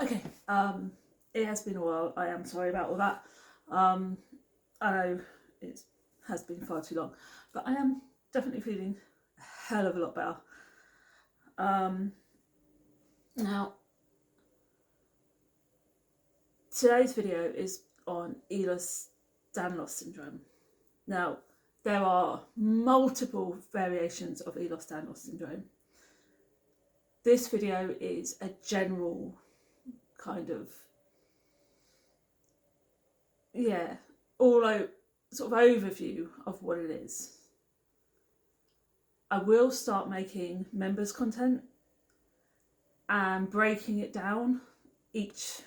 Okay, it has been a while. I am sorry about all that. I know it has been far too long, but I am definitely feeling a hell of a lot better. Now, today's video is on ehlers-Danlo syndrome. Now, there are multiple variations of ehlers-Danlo syndrome. This video is a general kind of, sort of overview of what it is. I will start making members content and breaking it down, each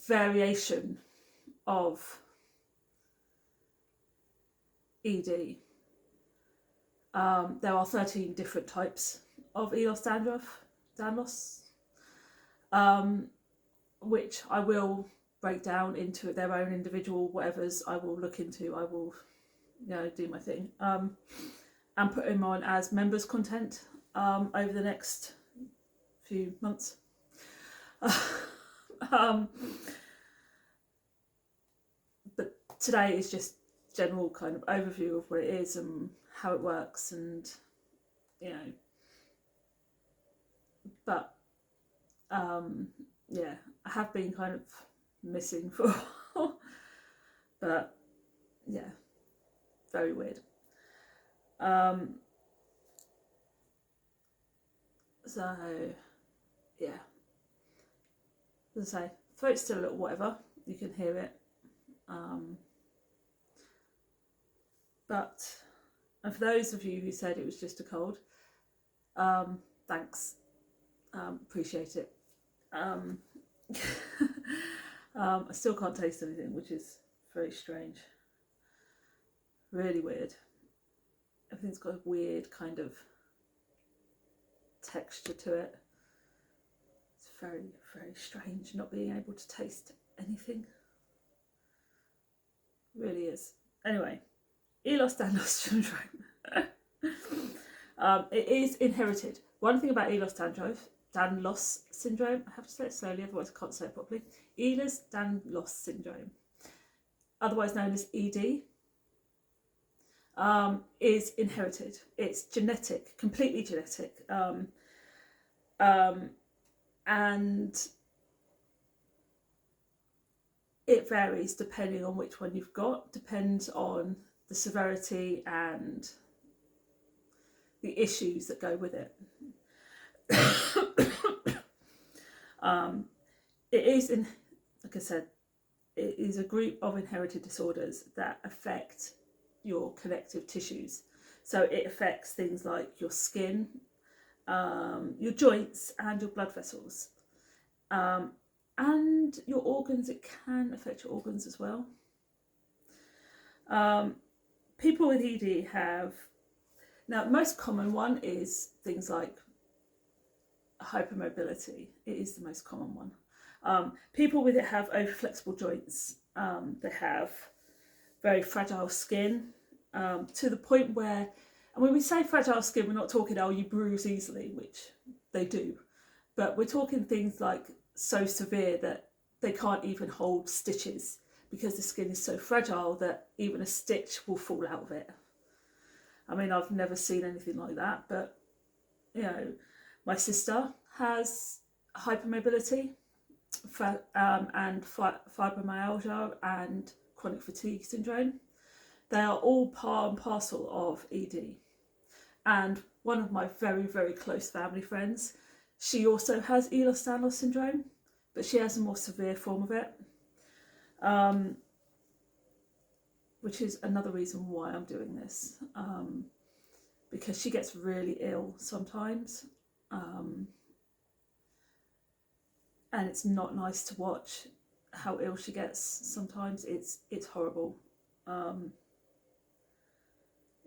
variation of ED. There are 13 different types of ehlers-Danlos, which I will break down into their own individual whatevers. I will look into. I will, do my thing, and put them on as members content over the next few months. But today is just general kind of overview of what it is and how it works, and but I have been kind of missing for a while, but very weird. So as I say, throat's still a little whatever, you can hear it, and for those of you who said it was just a cold, thanks, appreciate it. I still can't taste anything, which is very strange, really weird. Everything's got a weird kind of texture to it. It's very, very strange not being able to taste anything. It really is. Anyway, ehlers-Danlo syndrome. It is inherited. One thing about ehlers-Danlos syndrome, I have to say it slowly, otherwise I can't say it properly. Ehlers-Danlos syndrome, otherwise known as ED, is inherited. It's genetic, completely genetic, and it varies depending on which one you've got, depends on the severity and the issues that go with it. It is, like I said, it is a group of inherited disorders that affect your connective tissues. So it affects things like your skin, your joints and your blood vessels, and your organs. It can affect your organs as well. People with ED have, now the most common one is things like hypermobility. It is the most common one. People with it have overflexible joints. They have very fragile skin, to the point where, and when we say fragile skin, we're not talking, oh, you bruise easily, which they do, but we're talking things like so severe that they can't even hold stitches because the skin is so fragile that even a stitch will fall out of it. I mean, I've never seen anything like that, but my sister has hypermobility, and fibromyalgia and chronic fatigue syndrome. They are all part and parcel of ED. And one of my very, very close family friends, she also has ehlers-Danlo syndrome, but she has a more severe form of it, which is another reason why I'm doing this, because she gets really ill sometimes, and it's not nice to watch how ill she gets sometimes. It's horrible.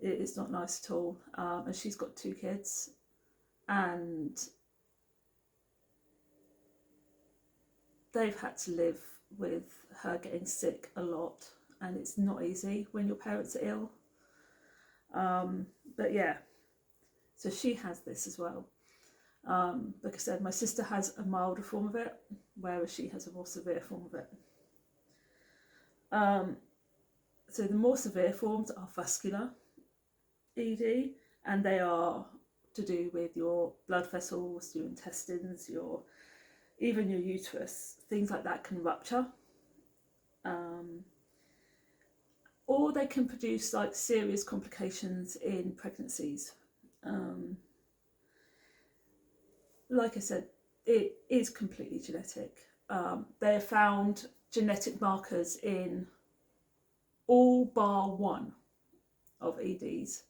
It is not nice at all, and she's got 2 kids, and they've had to live with her getting sick a lot, and it's not easy when your parents are ill. But yeah, so she has this as well. Like I said, my sister has a milder form of it, whereas she has a more severe form of it. So the more severe forms are vascular ED, and they are to do with your blood vessels, your intestines, even your uterus. Things like that can rupture. Or they can produce like serious complications in pregnancies. Like I said, it is completely genetic. They have found genetic markers in all bar one of EDs.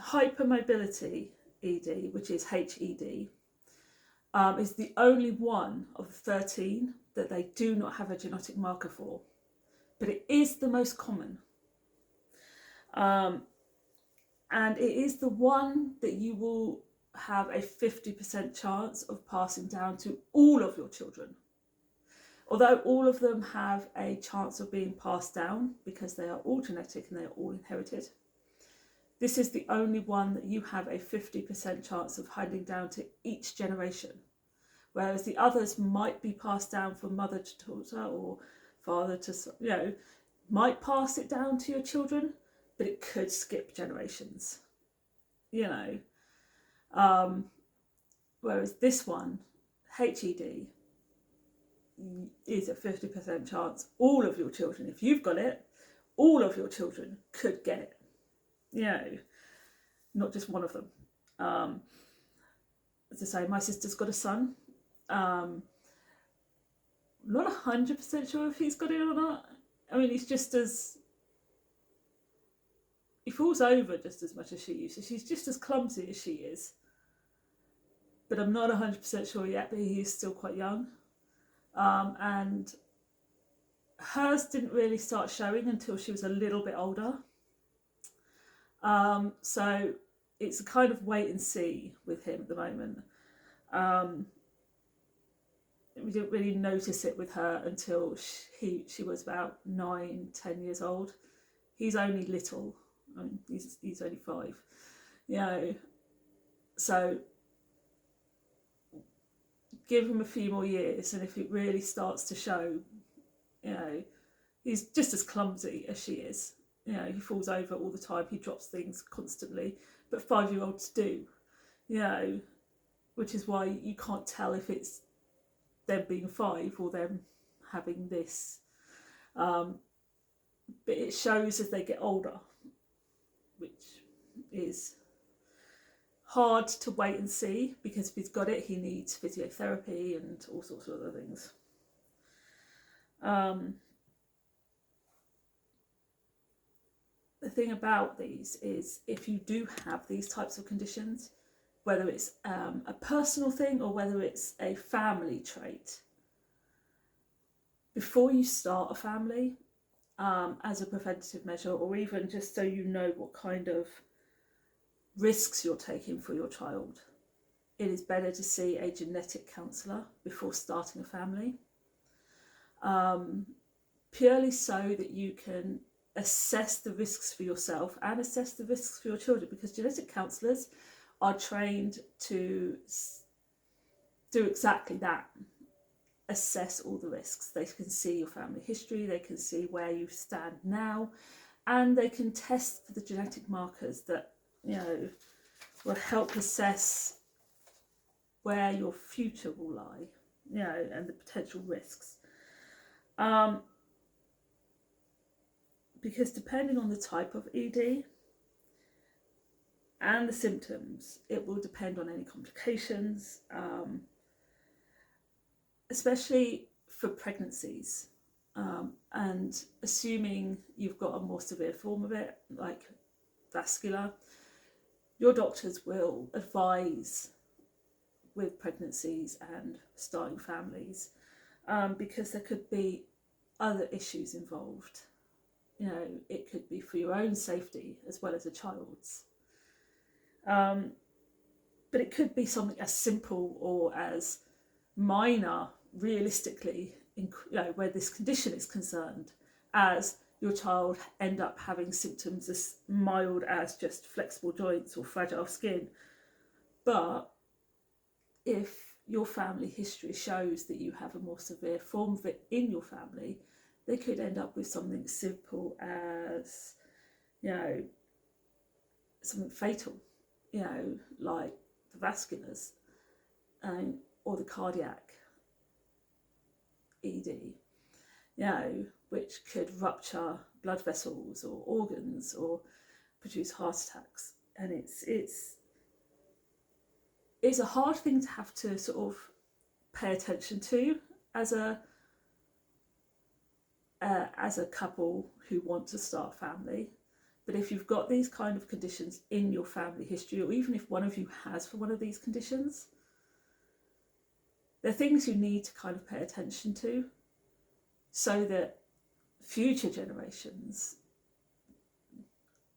Hypermobility ED, which is HED, is the only one of the 13 that they do not have a genetic marker for, but it is the most common. And it is the one that you will have a 50% chance of passing down to all of your children. Although all of them have a chance of being passed down because they are all genetic and they are all inherited, this is the only one that you have a 50% chance of handing down to each generation. Whereas the others might be passed down from mother to daughter or father to, might pass it down to your children, but it could skip generations, Whereas this one, HED, is a 50% chance all of your children, if you've got it, all of your children could get it, not just one of them. As I say, my sister's got a son. I'm not 100% sure if he's got it or not. I mean, he falls over just as much as she is. So she's just as clumsy as she is. But I'm not 100% sure yet, but he is still quite young. And hers didn't really start showing until she was a little bit older. So it's a kind of wait and see with him at the moment. We didn't really notice it with her until she was about 9-10 years old. He's only little. I mean, he's only 5. So give him a few more years, and if it really starts to show, he's just as clumsy as she is. He falls over all the time. He drops things constantly, but 5-year-olds do. Which is why you can't tell if it's them being 5 or them having this. But it shows as they get older, which is hard to wait and see, because if he's got it, he needs physiotherapy and all sorts of other things. The thing about these is, if you do have these types of conditions, whether it's a personal thing or whether it's a family trait, before you start a family, as a preventative measure, or even just so you know what kind of risks you're taking for your child, it is better to see a genetic counsellor before starting a family, purely so that you can assess the risks for yourself and assess the risks for your children, because genetic counsellors are trained to do exactly that. Assess all the risks. They can see your family history, they can see where you stand now, and they can test for the genetic markers that will help assess where your future will lie, and the potential risks. Because depending on the type of ED and the symptoms, it will depend on any complications, especially for pregnancies, and assuming you've got a more severe form of it, like vascular, your doctors will advise with pregnancies and starting families, because there could be other issues involved. It could be for your own safety as well as a child's. But it could be something as simple or as minor, realistically, where this condition is concerned, as your child end up having symptoms as mild as just flexible joints or fragile skin. But if your family history shows that you have a more severe form of it in your family, they could end up with something simple as, something fatal, like the vasculars, or the cardiac ED, which could rupture blood vessels or organs or produce heart attacks. And it's a hard thing to have to sort of pay attention to as a couple who want to start a family. But if you've got these kind of conditions in your family history, or even if one of you has for one of these conditions, they're things you need to kind of pay attention to so that future generations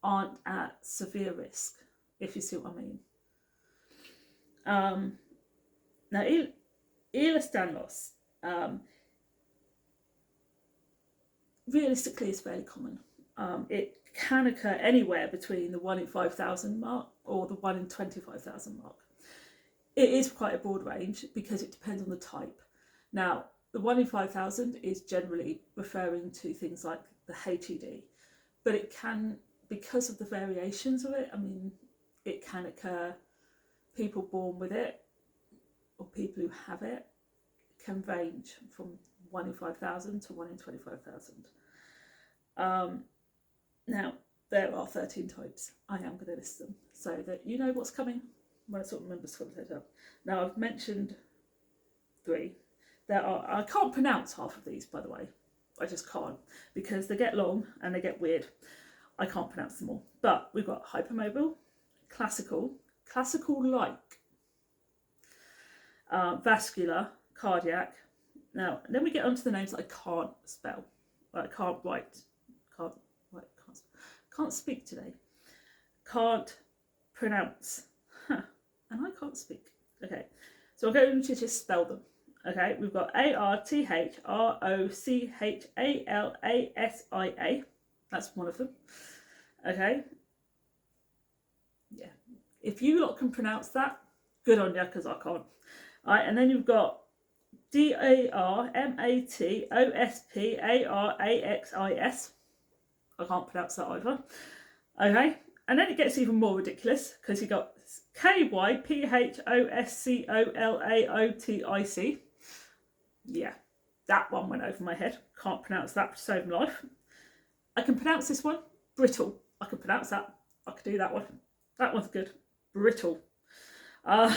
aren't at severe risk, if you see what I mean. Now, ehlers-Danlo, realistically is fairly common. It can occur anywhere between the 1 in 5,000 mark or the 1 in 25,000 mark. It is quite a broad range because it depends on the type. Now, the 1 in 5,000 is generally referring to things like the HED, but it can, because of the variations of it, it can occur, people born with it or people who have it can range from 1 in 5,000 to 1 in 25,000. Now, there are 13 types. I am going to list them so that you know what's coming when I sort of remember to set up. Now, I've mentioned 3. I can't pronounce half of these, by the way. I just can't, because they get long and they get weird. I can't pronounce them all. But we've got hypermobile, classical-like, vascular, cardiac. Now, then we get onto the names that I can't spell. I can't write. Can't speak today. Can't pronounce. And I can't speak. Okay, so I'm going to just spell them. Okay, we've got ARTHROCHALASIA. That's one of them. Okay. Yeah. If you lot can pronounce that, good on you, because I can't. All right, and then you've got DARMATOSPARAXIS. I can't pronounce that either. Okay, and then it gets even more ridiculous because you've got KYPHOSCOLAOTIC. Yeah, that one went over my head. Can't pronounce that to save my life. I can pronounce this one, brittle. I can pronounce that. I can do that one. That one's good. Brittle. And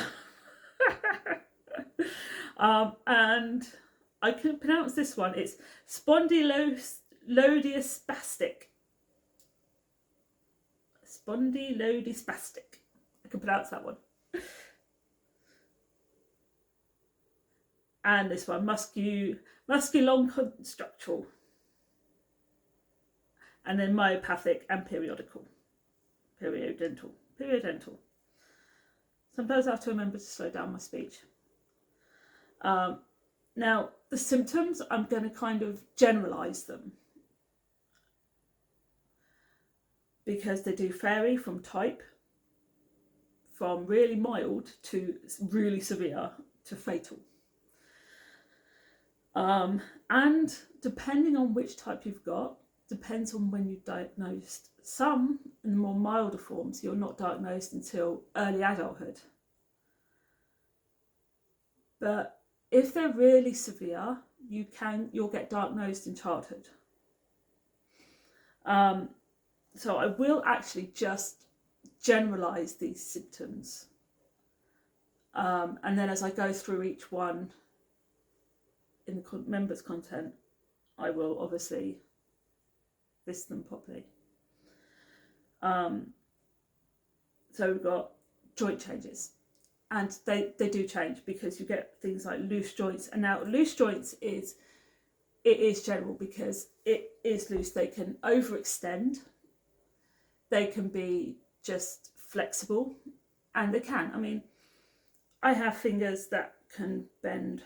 I can pronounce this one. It's spondylospastic. Spondylospastic. I can pronounce that one. And this one, musculonconstructural. And then myopathic and periodical. Periodental. Sometimes I have to remember to slow down my speech. Now, the symptoms, I'm going to kind of generalise them, because they do vary from type, from really mild to really severe to fatal. And depending on which type you've got, depends on when you're diagnosed. Some, in the more milder forms, you're not diagnosed until early adulthood. But if they're really severe, you'll get diagnosed in childhood. So I will actually just generalise these symptoms. And then as I go through each one in the members' content, I will obviously list them properly. So we've got joint changes. And they do change because you get things like loose joints. And now loose joints is general because it is loose. They can overextend. They can be just flexible. And they can. I have fingers that can bend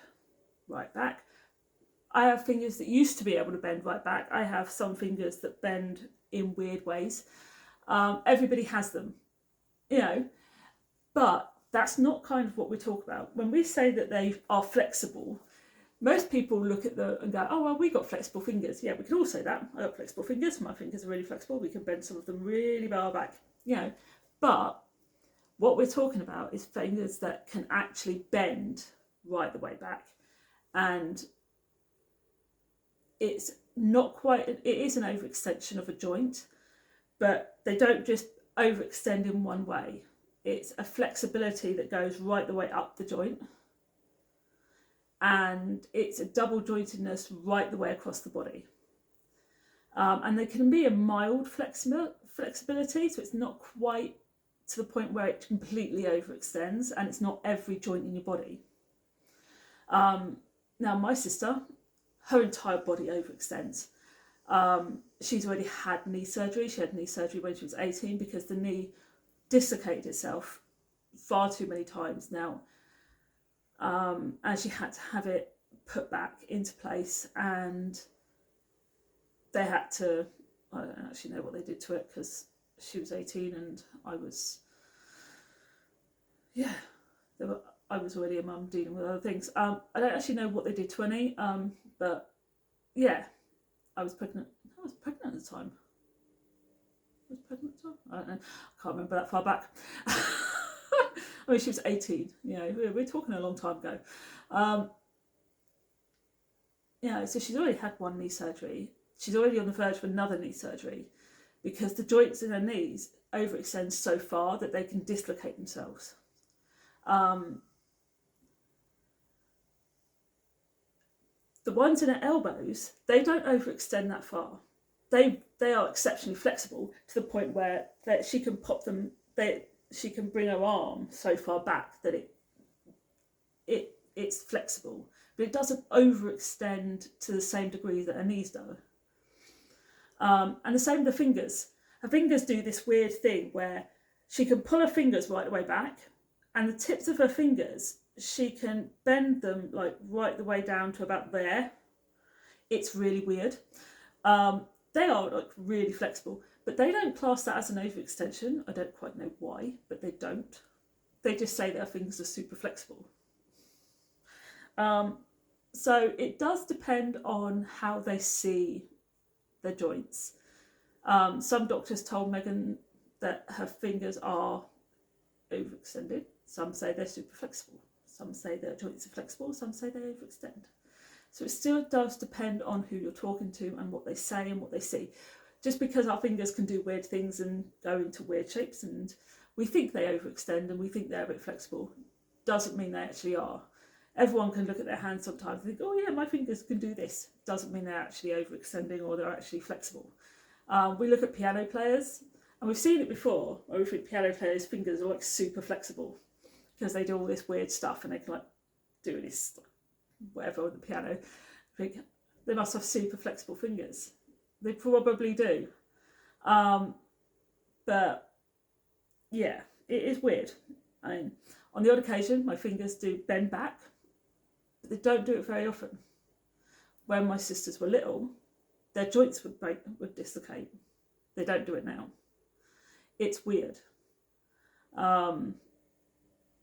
right back. I have fingers that used to be able to bend right back. I have some fingers that bend in weird ways. Everybody has them, you know, but that's not kind of what we talk about. When we say that they are flexible, most people look at them and go, oh, well, we got flexible fingers. Yeah, we can all say that. I got flexible fingers. My fingers are really flexible. We can bend some of them really far back, you know. But what we're talking about is fingers that can actually bend right the way back. And it's not quite, it is an overextension of a joint, but they don't just overextend in one way. It's a flexibility that goes right the way up the joint. And it's a double jointedness right the way across the body. And there can be a mild flexibility, so it's not quite to the point where it completely overextends, and it's not every joint in your body. Now, my sister, her entire body overextends. She's already had knee surgery. She had knee surgery when she was 18 because the knee dislocated itself far too many times now. And she had to have it put back into place, and they had to, I don't actually know what they did to it because she was 18 and I was, I was already a mum dealing with other things. I don't actually know what they did to her knee, but yeah, I was pregnant at the time. I don't know. I can't remember that far back. I mean, she was 18. You know, we're talking a long time ago. So she's already had one knee surgery. She's already on the verge of another knee surgery because the joints in her knees overextend so far that they can dislocate themselves. The ones in her elbows, they don't overextend that far. They are exceptionally flexible to the point where she can pop them. She can bring her arm so far back that it's flexible, but it doesn't overextend to the same degree that her knees do. And the same with the fingers. Her fingers do this weird thing where she can pull her fingers right the way back, and the tips of her fingers, she can bend them like right the way down to about there. It's really weird. They are like really flexible, but they don't class that as an overextension. I don't quite know why, but they don't. They just say their fingers are super flexible. So it does depend on how they see their joints. Some doctors told Megan that her fingers are overextended. Some say they're super flexible. Some say their joints are flexible. Some say they overextend. So it still does depend on who you're talking to and what they say and what they see. Just because our fingers can do weird things and go into weird shapes and we think they overextend and we think they're a bit flexible, doesn't mean they actually are. Everyone can look at their hands sometimes and think, oh yeah, my fingers can do this. Doesn't mean they're actually overextending or they're actually flexible. We look at piano players, and we've seen it before, where we think piano players' fingers are like super flexible because they do all this weird stuff and they can like do this whatever on the piano. I think they must have super flexible fingers. They probably do. But yeah, it is weird. I mean, on the odd occasion, my fingers do bend back, but they don't do it very often. When my sisters were little, their joints would dislocate. They don't do it now. It's weird.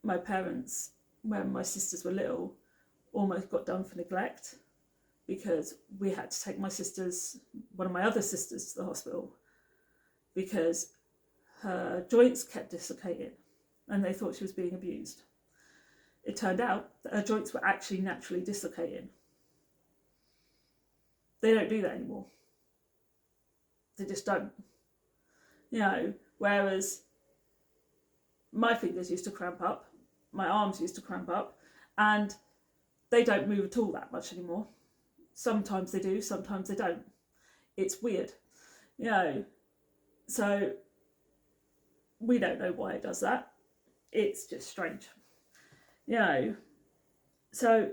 My parents, when my sisters were little, almost got done for neglect because we had to take one of my other sisters to the hospital because her joints kept dislocating and they thought she was being abused. It turned out that her joints were actually naturally dislocating. They don't do that anymore. They just don't. Whereas my fingers used to cramp up, my arms used to cramp up, and they don't move at all that much anymore. Sometimes they do, sometimes they don't. It's weird. So we don't know why it does that. It's just strange. So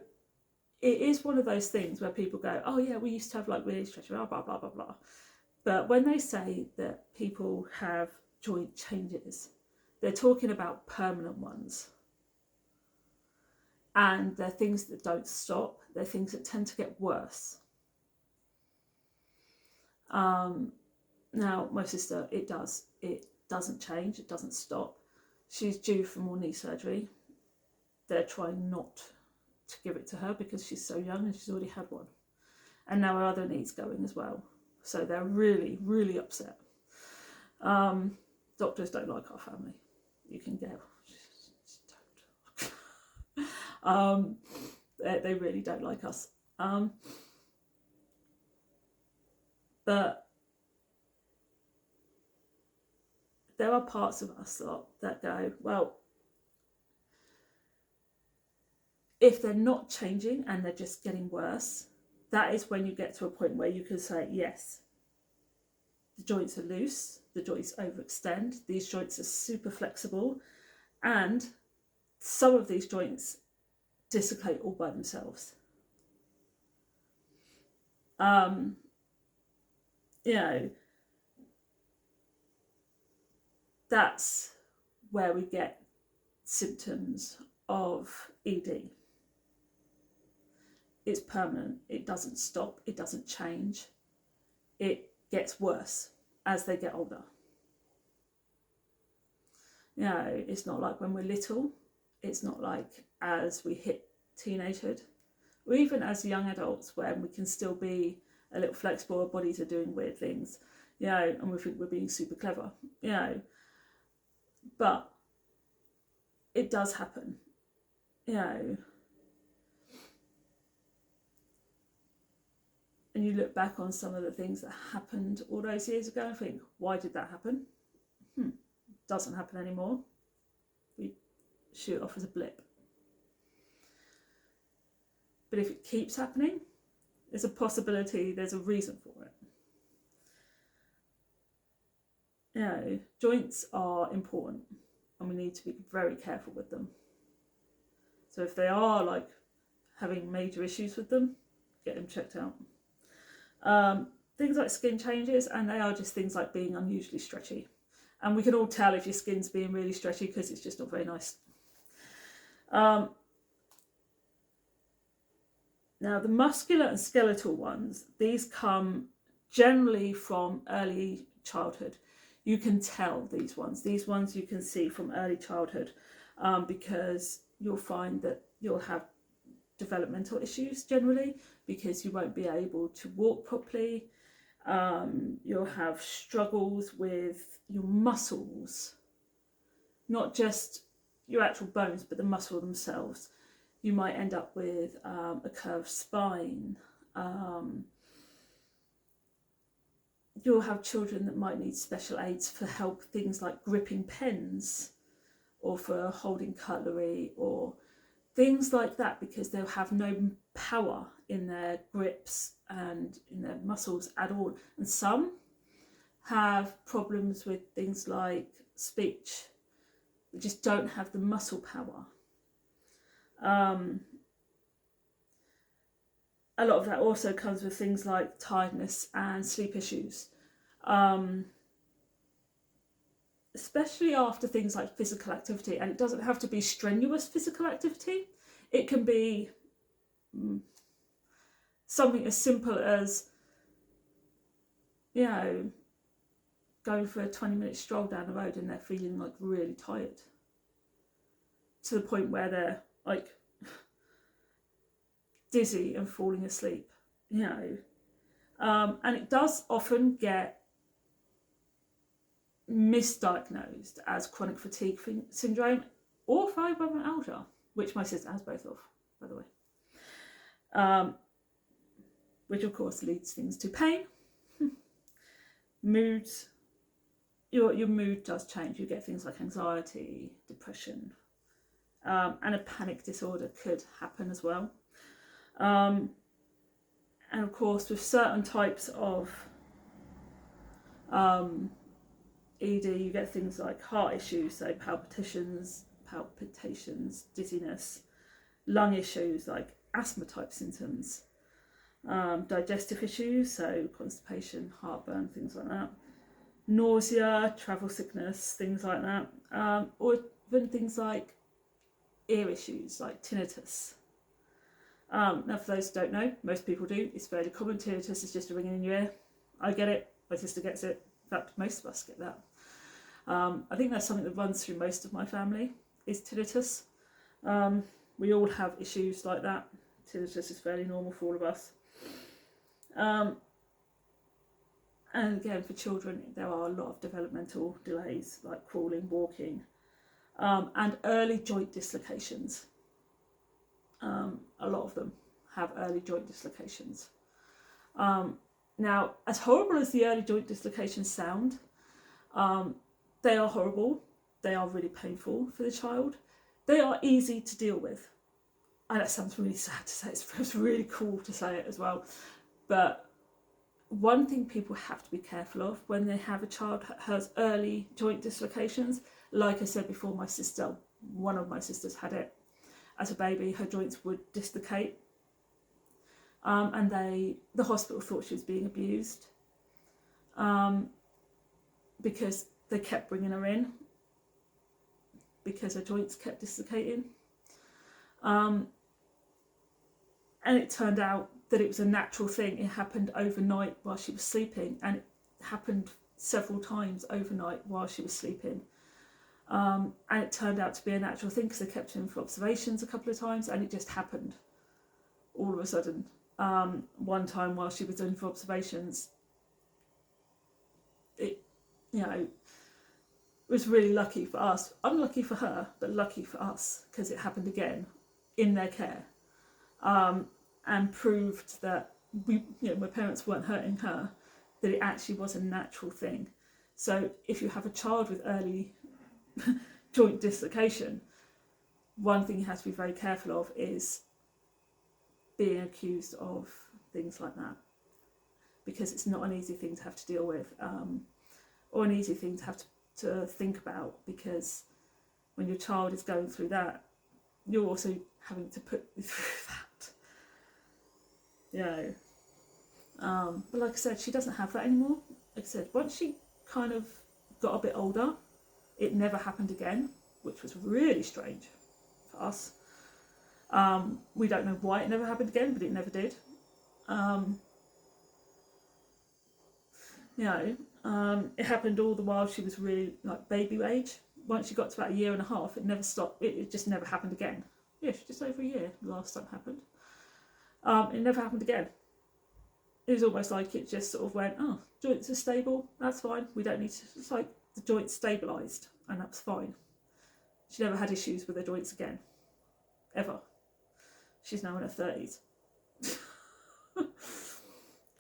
it is one of those things where people go, oh yeah, we used to have like really stretchy, blah, blah, blah, blah, blah. But when they say that people have joint changes, they're talking about permanent ones. and they're things that don't stop. They're things that tend to get worse. Now, my sister, it doesn't change, it doesn't stop. She's due for more knee surgery. They're trying not to give it to her because she's so young and she's already had one. And now her other knee's going as well. So they're really, really upset. Doctors don't like our family. You can get, don't. They really don't like us. But there are parts of us that go, well, if they're not changing and they're just getting worse, that is when you get to a point where you can say, yes, the joints are loose, the joints overextend, these joints are super flexible, and some of these joints dislocate all by themselves. You know, that's where we get symptoms of ED. It's permanent, it doesn't stop, it doesn't change, it gets worse as they get older. You know, it's not like when we're little, it's not like as we hit teenagehood, or even as young adults when we can still be a little flexible, our bodies are doing weird things, you know, and we think we're being super clever, you know. But it does happen, you know. And you look back on some of the things that happened all those years ago and think, why did that happen? Doesn't happen anymore. We shoot it off as a blip. But if it keeps happening, there's a possibility, there's a reason for it. You know, joints are important and we need to be very careful with them. So if they are like having major issues with them, get them checked out. Things like skin changes, and they are just things like being unusually stretchy. And we can all tell if your skin's being really stretchy because it's just not very nice. Now, the muscular and skeletal ones, these come generally from early childhood. You can tell these ones you can see from early childhood, because you'll find that you'll have developmental issues generally because you won't be able to walk properly. You'll have struggles with your muscles, not just your actual bones, but the muscle themselves. You might end up with a curved spine. You'll have children that might need special aids for help, things like gripping pens or for holding cutlery or things like that, because they'll have no power in their grips and in their muscles at all. And some have problems with things like speech. They just don't have the muscle power. A lot of that also comes with things like tiredness and sleep issues, especially after things like physical activity. And it doesn't have to be strenuous physical activity. It can be something as simple as, you know, going for a 20-minute stroll down the road and they're feeling like really tired to the point where they're like dizzy and falling asleep, you know. And it does often get misdiagnosed as chronic fatigue syndrome or fibromyalgia, which my sister has both of, by the way. Which of course leads things to pain, moods. Your mood does change. You get things like anxiety, depression, and a panic disorder could happen as well. And of course, with certain types of ED, you get things like heart issues, so palpitations, dizziness, lung issues like asthma type symptoms, digestive issues, so constipation, heartburn, things like that, nausea, travel sickness, things like that, or even things like ear issues like tinnitus. Now, for those who don't know, most people do. It's fairly common. Tinnitus is just a ringing in your ear. I get it. My sister gets it. In fact, most of us get that. I think that's something that runs through most of my family, is tinnitus. We all have issues like that. Tinnitus is fairly normal for all of us. And again, for children, there are a lot of developmental delays, like crawling, walking, and early joint dislocations. A lot of them have early joint dislocations. Now, as horrible as the early joint dislocations sound, they are horrible. They are really painful for the child. They are easy to deal with. And that sounds really sad to say. It's really cool to say it as well. But one thing people have to be careful of when they have a child that has early joint dislocations, like I said before, one of my sisters had it as a baby. Her joints would dislocate, and the hospital thought she was being abused, because they kept bringing her in because her joints kept dislocating, and it turned out that it was a natural thing. It happened overnight while she was sleeping, and it happened several times overnight while she was sleeping. And it turned out to be a natural thing because they kept her in for observations a couple of times, and it just happened all of a sudden. One time while she was in for observations, it was really lucky for us. Unlucky for her, but lucky for us, because it happened again in their care, and proved that my parents weren't hurting her, that it actually was a natural thing. So if you have a child with early joint dislocation, one thing you have to be very careful of is being accused of things like that, because it's not an easy thing to have to deal with, or an easy thing to have to think about, because when your child is going through that, you're also having to put through that. But like I said, she doesn't have that anymore. Like I said, once she kind of got a bit older, it never happened again, which was really strange for us. We don't know why it never happened again, but it never did. It happened all the while she was really like baby age. Once she got to about 1.5 years, it never stopped. It just never happened again. Yeah, just over 1 year the last time it happened. It never happened again. It was almost like it just sort of went, oh, joints are stable, that's fine. We don't need to. It's like the joints stabilised, and that's fine. She never had issues with her joints again, ever. She's now in her 30s.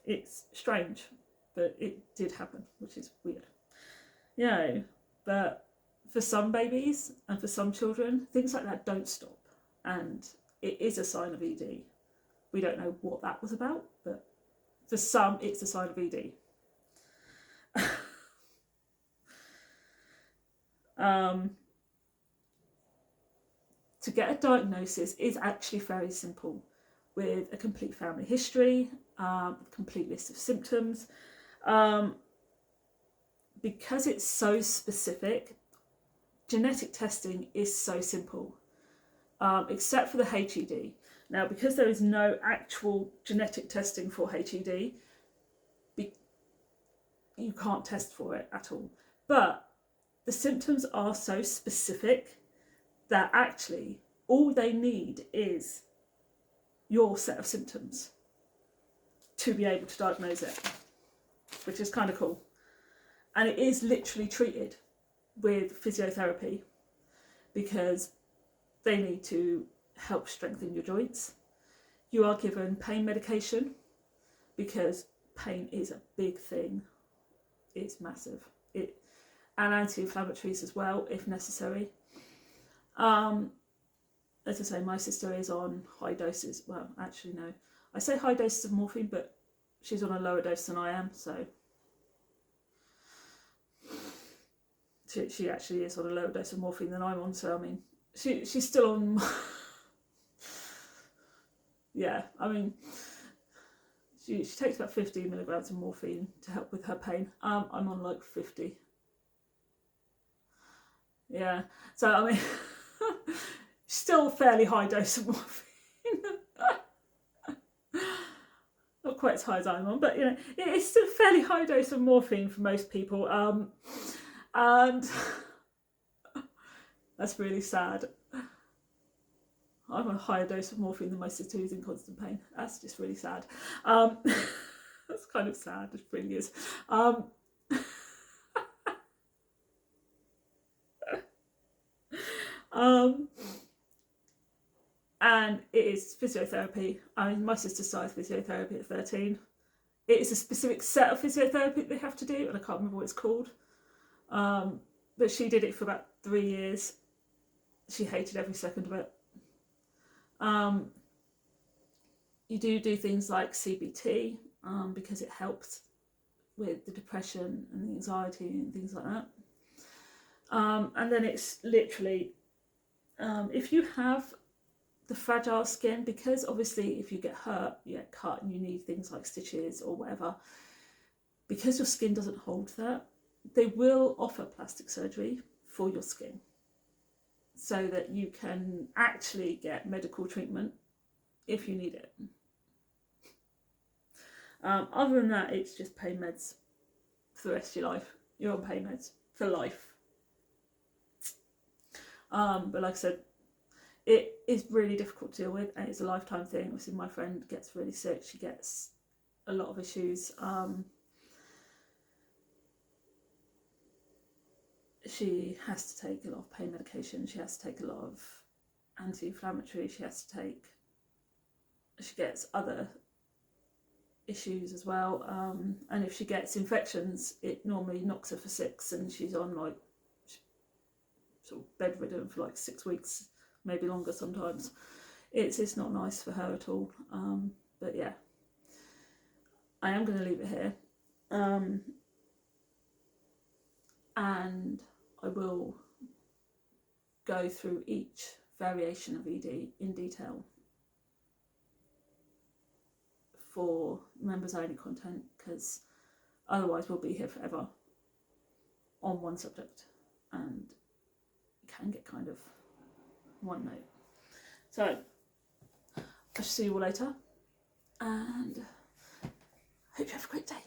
It's strange, but it did happen, which is weird. But for some babies and for some children, things like that don't stop, and it is a sign of ED. We don't know what that was about, but for some, it's a sign of ED. To get a diagnosis is actually very simple, with a complete family history, a complete list of symptoms. Because it's so specific, genetic testing is so simple, except for the HED. Now, because there is no actual genetic testing for HED, you can't test for it at all. But the symptoms are so specific that actually all they need is your set of symptoms to be able to diagnose it, which is kind of cool. And it is literally treated with physiotherapy, because they need to help strengthen your joints. You are given pain medication, because pain is a big thing. It's massive. And anti-inflammatories as well, if necessary. As I say, my sister is on high doses. Well, actually, no. I say high doses of morphine, but she's on a lower dose than I am, so she actually is on a lower dose of morphine than I'm on, so I mean, she's still on. Yeah, I mean, she takes about 15 milligrams of morphine to help with her pain. I'm on like 50. Yeah, so I mean, Still a fairly high dose of morphine. Not quite as high as I'm on, but you know, it's still a fairly high dose of morphine for most people. And that's really sad. I'm on a higher dose of morphine than my sister who's in constant pain. That's just really sad. That's kind of sad, it really is. And it is physiotherapy. I mean, my sister started physiotherapy at 13. It is a specific set of physiotherapy that they have to do, and I can't remember what it's called. But she did it for about 3 years. She hated every second of it. You do things like CBT because it helps with the depression and the anxiety and things like that. And then it's literally, if you have the fragile skin, because obviously if you get hurt, you get cut and you need things like stitches or whatever, because your skin doesn't hold that, they will offer plastic surgery for your skin so that you can actually get medical treatment if you need it. Other than that, it's just pain meds for the rest of your life. You're on pain meds for life. But like I said, it is really difficult to deal with, and it's a lifetime thing. Obviously, my friend gets really sick. She gets a lot of issues. She has to take a lot of pain medication. She has to take a lot of anti-inflammatory. She gets other issues as well. And if she gets infections, it normally knocks her for 6, and she's on like sort of bedridden for like 6 weeks. Maybe longer sometimes. It's not nice for her at all. But yeah, I am going to leave it here. And I will go through each variation of ED in detail for members only content, because otherwise we'll be here forever on one subject and it can get kind of one note. So I shall see you all later, and hope you have a great day.